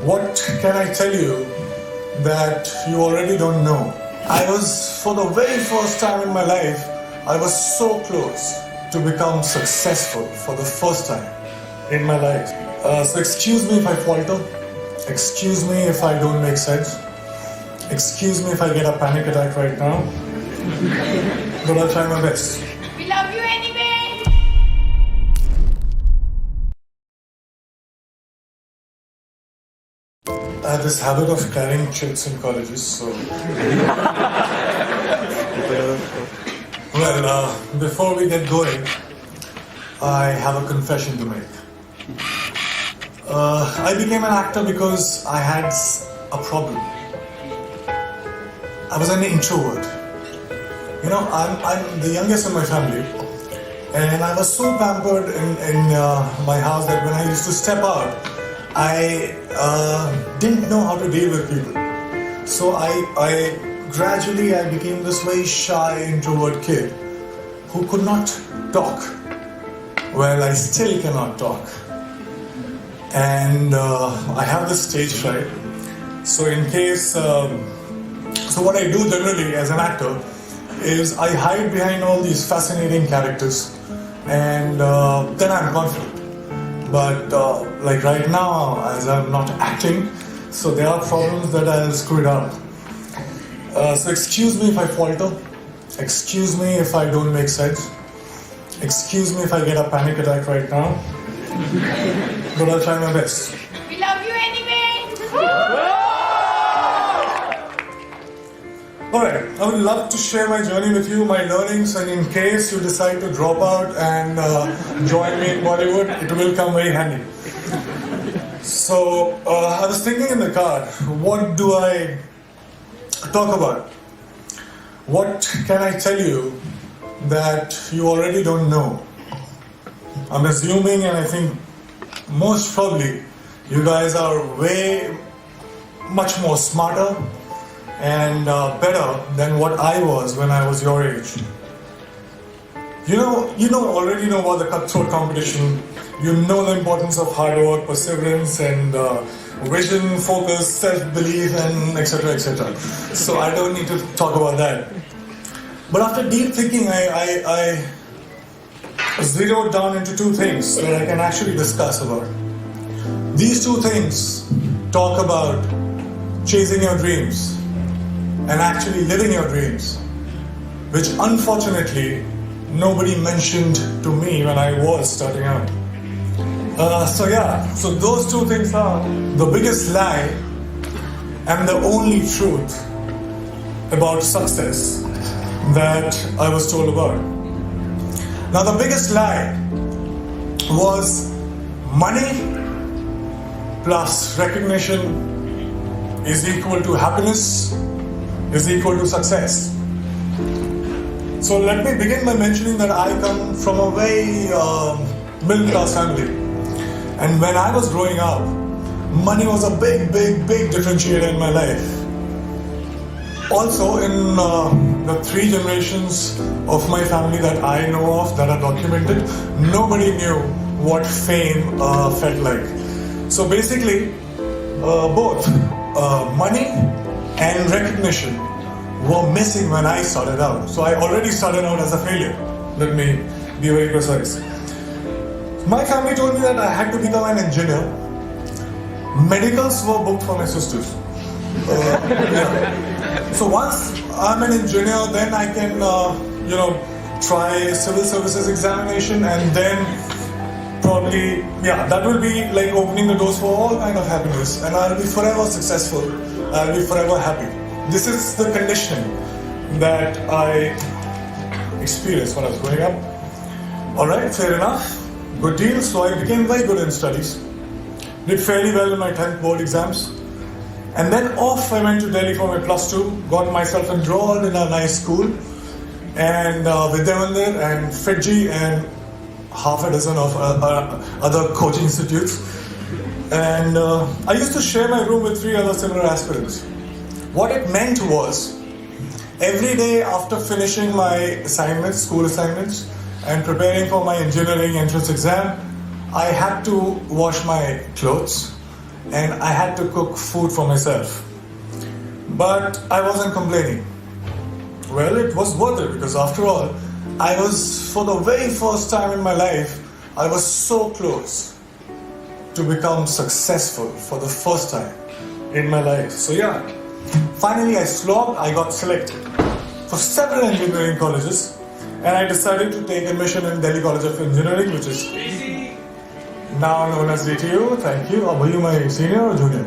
What can I tell you that you already don't know? For the very first time in my life, I was so close to become successful for the first time in my life. So excuse me if I falter. Excuse me if I don't make sense. Excuse me if I get a panic attack right now. But I'll try my best. We love you anyway. I have this habit of carrying chits in colleges, so... Well, before we get going, I have a confession to make. I became an actor because I had a problem. I was an introvert. You know, I'm the youngest in my family, and I was so pampered in my house that when I used to step out, I didn't know how to deal with people. So I gradually became this very shy, introvert kid who could not talk. Well, I still cannot talk. And I have this stage fright. So in case, so what I do generally as an actor is I hide behind all these fascinating characters, and then I'm confident. But like right now, as I'm not acting, so there are problems that I'll screw it up. So excuse me if I falter. Excuse me if I don't make sense. Excuse me if I get a panic attack right now. But I'll try my best. We love you anyway. Alright, I would love to share my journey with you, my learnings, and in case you decide to drop out and join me in Bollywood, it will come very handy. So, I was thinking in the car, what do I talk about? What can I tell you that you already don't know? I'm assuming, and I think most probably, you guys are way much more smarter and better than what I was when I was your age. You already know about the cutthroat competition. You know the importance of hard work, perseverance, and vision, focus, self-belief, and etc., etc. So I don't need to talk about that. But after deep thinking, I zeroed down into two things that I can actually discuss about. These two things talk about chasing your dreams and actually living your dreams, which unfortunately nobody mentioned to me when I was starting out. So those two things are the biggest lie and the only truth about success that I was told about. Now, the biggest lie was money plus recognition is equal to happiness, is equal to success. So let me begin by mentioning that I come from a very middle class family. And when I was growing up, money was a big differentiator in my life. Also, in the three generations of my family that I know of, that are documented, nobody knew what fame felt like. So basically, both money and recognition were missing when I started out. So I already started out as a failure. Let me be very precise. My family told me that I had to become an engineer. Medicals were booked for my sisters. So once I'm an engineer, then I can, try civil services examination, and then probably, that will be like opening the doors for all kind of happiness, and I'll be forever successful. I'll be forever happy. This is the conditioning that I experienced when I was growing up. Alright, fair enough. Good deal. So I became very good in studies. Did fairly well in my 10th board exams. And then off I went to Delhi for my +2, got myself enrolled in a nice school, and Vidyamandir and Fiji and half a dozen of other coaching institutes. And I used to share my room with 3 other similar aspirants. What it meant was, every day after finishing my assignments, school assignments, and preparing for my engineering entrance exam, I had to wash my clothes and I had to cook food for myself. But I wasn't complaining. Well, it was worth it because after all, for the very first time in my life, I was so close to become successful for the first time in my life. So yeah, finally I got selected for several engineering colleges, and I decided to take admission in Delhi College of Engineering, which is now known as DTU. Thank you. Were you my senior or junior?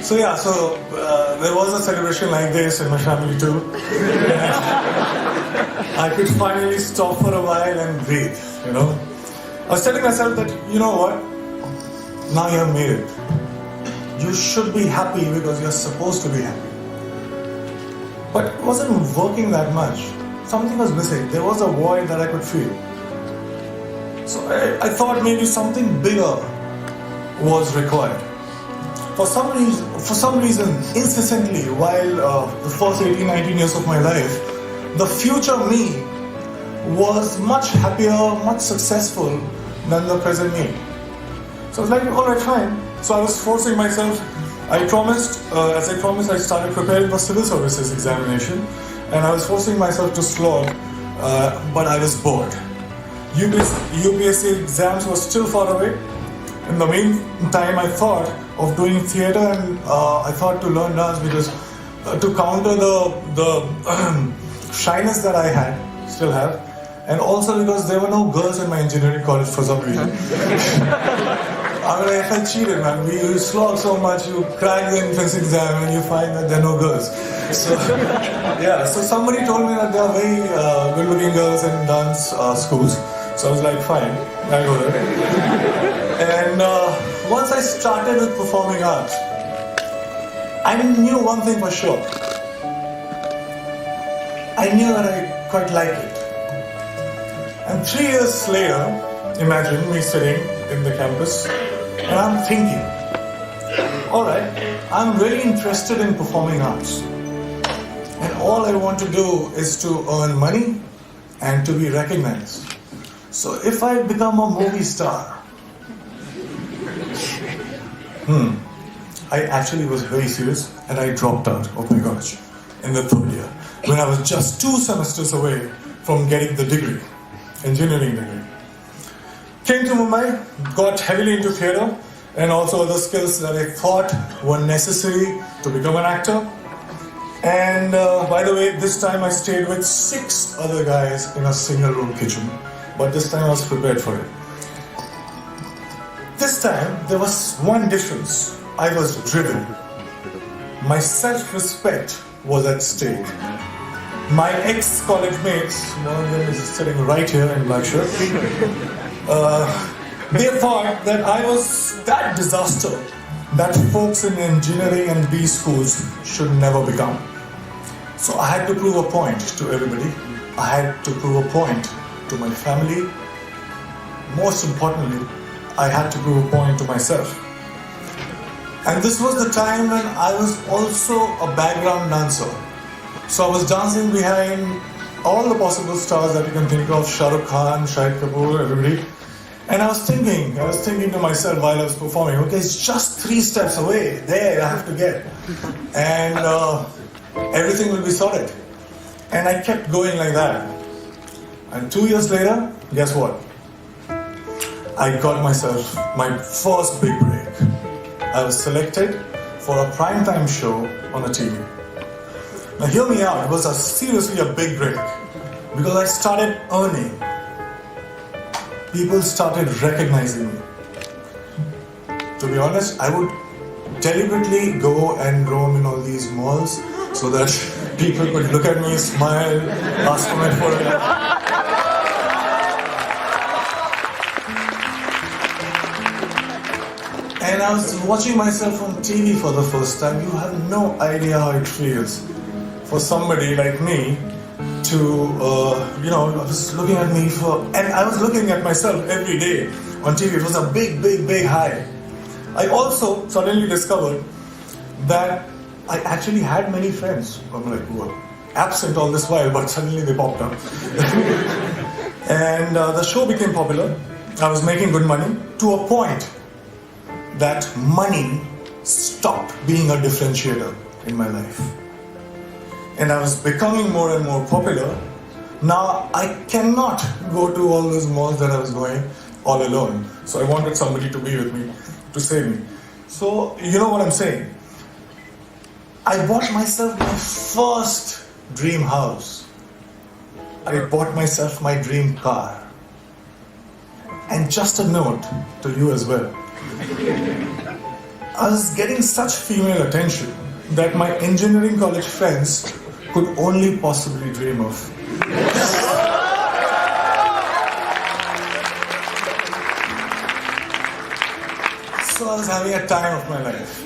So there was a celebration like this in my family too. I could finally stop for a while and breathe, I was telling myself that, you know what? Now you have made it. You should be happy because you're supposed to be happy. But it wasn't working that much. Something was missing. There was a void that I could feel. So I thought maybe something bigger was required. For some reason, incessantly, while the first 18, 19 years of my life, the future me was much happier, much successful than the present me. So I was like, alright, fine. So I was forcing myself. As I promised, I started preparing for civil services examination, and I was forcing myself to slog, but I was bored. UPSC exams were still far away. In the meantime, I thought of doing theatre, and I thought to learn dance because to counter the shyness that I still have, and also because there were no girls in my engineering college for some reason. I felt cheated, man. You slog so much, you crack the entrance exam, and you find that there are no girls. So somebody told me that there are very good-looking girls in dance schools. So I was like, fine, I'll go there. And once I started with performing arts, I knew one thing for sure. I knew that I quite liked it. And 3 years later, imagine me sitting in the campus, and I'm thinking, alright, I'm really interested in performing arts. And all I want to do is to earn money and to be recognized. So if I become a movie star, I actually was very serious and I dropped out of my college in the 3rd year when I was just 2 semesters away from getting the degree, engineering degree. Came to Mumbai, got heavily into theatre and also other skills that I thought were necessary to become an actor. And by the way, this time I stayed with 6 other guys in a single room kitchen. But this time I was prepared for it. This time there was one difference. I was driven. My self-respect was at stake. My ex-college mates, one of them is sitting right here in black shirt, they thought that I was that disaster that folks in engineering and B schools should never become. So I had to prove a point to everybody. I had to prove a point to my family. Most importantly, I had to prove a point to myself. And this was the time when I was also a background dancer. So I was dancing behind all the possible stars that you can think of, Shah Rukh Khan, Shahid Kapoor, everybody. And I was thinking to myself while I was performing, okay, it's just 3 steps away, there I have to get. And everything will be sorted. And I kept going like that. And 2 years later, guess what? I got myself my first big break. I was selected for a primetime show on a TV. Now hear me out, it was seriously a big break because I started earning. People started recognizing me. To be honest, I would deliberately go and roam in all these malls so that people could look at me, smile, ask for my photograph. And I was watching myself on TV for the first time. You have no idea how it feels for somebody like me to, just looking at me and I was looking at myself every day on TV. It was a big, big, big high. I also suddenly discovered that I actually had many friends. I'm like, whoa, absent all this while, but suddenly they popped up. And the show became popular. I was making good money to a point that money stopped being a differentiator in my life. And I was becoming more and more popular. Now I cannot go to all those malls that I was going all alone. So I wanted somebody to be with me, to save me. So you know what I'm saying? I bought myself my first dream house. I bought myself my dream car. And just a note to you as well. I was getting such female attention that my engineering college friends could only possibly dream of. So I was having a time of my life.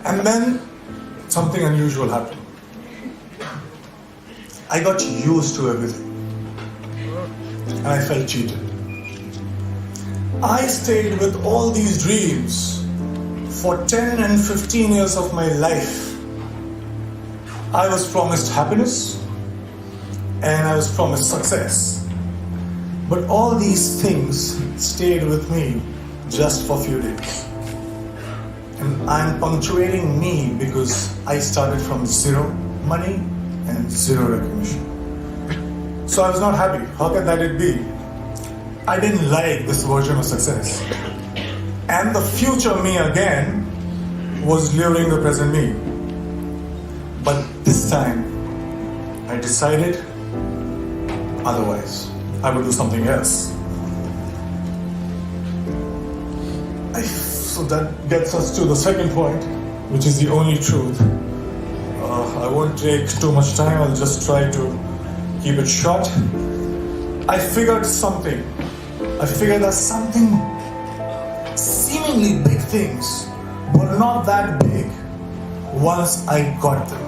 And then something unusual happened. I got used to everything. And I felt cheated. I stayed with all these dreams for 10 and 15 years of my life. I was promised happiness and I was promised success. But all these things stayed with me just for a few days. And I'm punctuating me because I started from zero money and zero recognition. So I was not happy. How can that be? I didn't like this version of success. And the future me again was luring the present me. But this time, I decided otherwise. I would do something else. So that gets us to the second point, which is the only truth. I won't take too much time. I'll just try to keep it short. I figured something. I figured that something seemingly big things were not that big once I got them.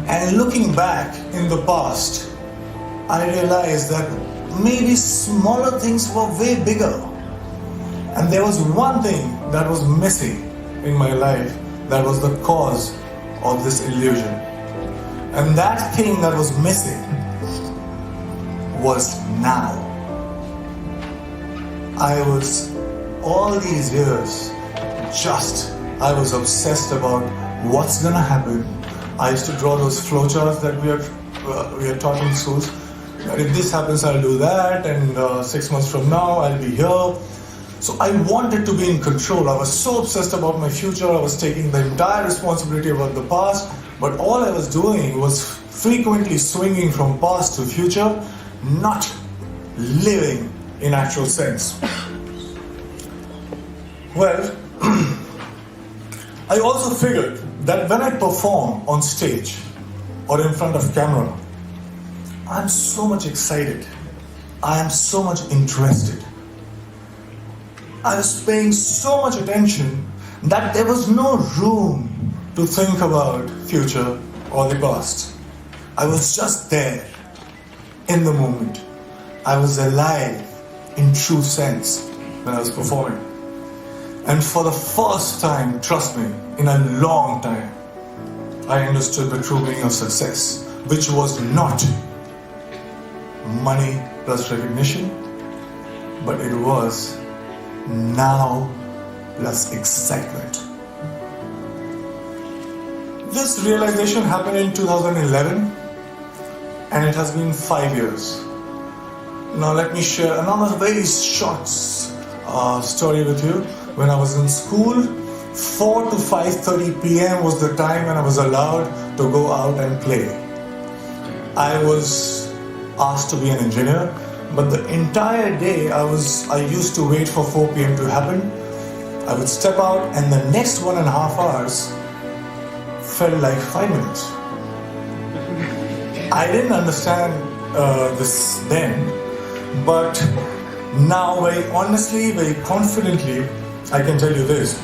And looking back in the past, I realized that maybe smaller things were way bigger. And there was one thing that was missing in my life that was the cause of this illusion. And that thing that was missing was now. I was, all these years, I was obsessed about what's gonna happen. I used to draw those flowcharts that we are taught in schools. And if this happens, I'll do that, and 6 months from now, I'll be here. So I wanted to be in control. I was so obsessed about my future. I was taking the entire responsibility about the past, but all I was doing was frequently swinging from past to future, not living in actual sense. Well, I also figured that when I perform on stage or in front of camera, I'm so much excited. I am so much interested. I was paying so much attention that there was no room to think about future or the past. I was just there in the moment. I was alive in true sense when I was performing. And for the first time, trust me, in a long time, I understood the true meaning of success, which was not money plus recognition, but it was now plus excitement. This realization happened in 2011, and it has been 5 years. Now let me share another very short story with you. When I was in school, 4 to 5:30 p.m. was the time when I was allowed to go out and play. I was asked to be an engineer, but the entire day I used to wait for 4 p.m. to happen. I would step out, and the next 1.5 hours felt like 5 minutes. I didn't understand this then, but now very honestly, very confidently, I can tell you this,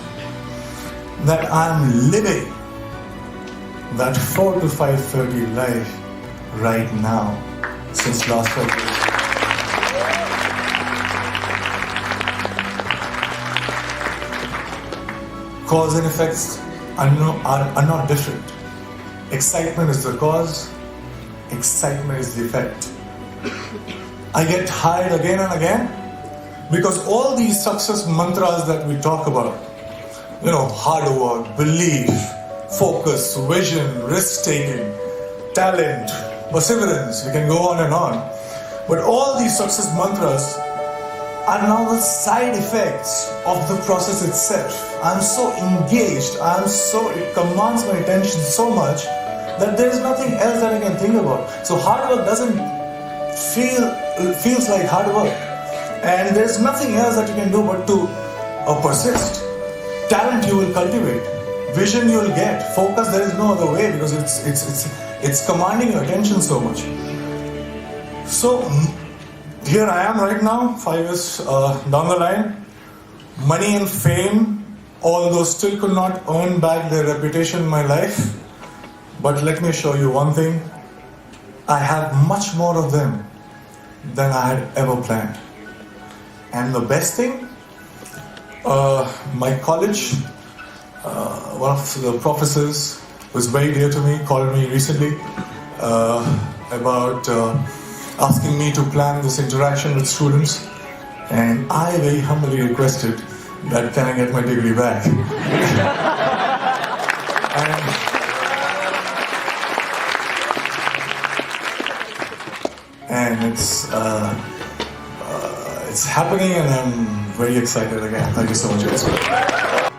that I'm living that 4 to 5:30 life right now since last February. Cause and effects are not different. Excitement is the cause, excitement is the effect. I get hired again and again because all these success mantras that we talk about, hard work, belief, focus, vision, risk taking, talent, perseverance, we can go on and on. But all these success mantras are now the side effects of the process itself. I'm so engaged, it commands my attention so much that there is nothing else that I can think about. So hard work doesn't feels like hard work. And there's nothing else that you can do but to persist. Talent you will cultivate. Vision you will get. Focus, there is no other way because it's commanding your attention so much. So here I am right now, 5 years down the line. Money and fame, although still could not earn back their reputation in my life. But let me assure you one thing, I have much more of them than I had ever planned. And the best thing, my college, one of the professors who is very dear to me called me recently about asking me to plan this interaction with students, and I very humbly requested that can I get my degree back. and it's happening, and I'm very excited again. Thank you so much, guys.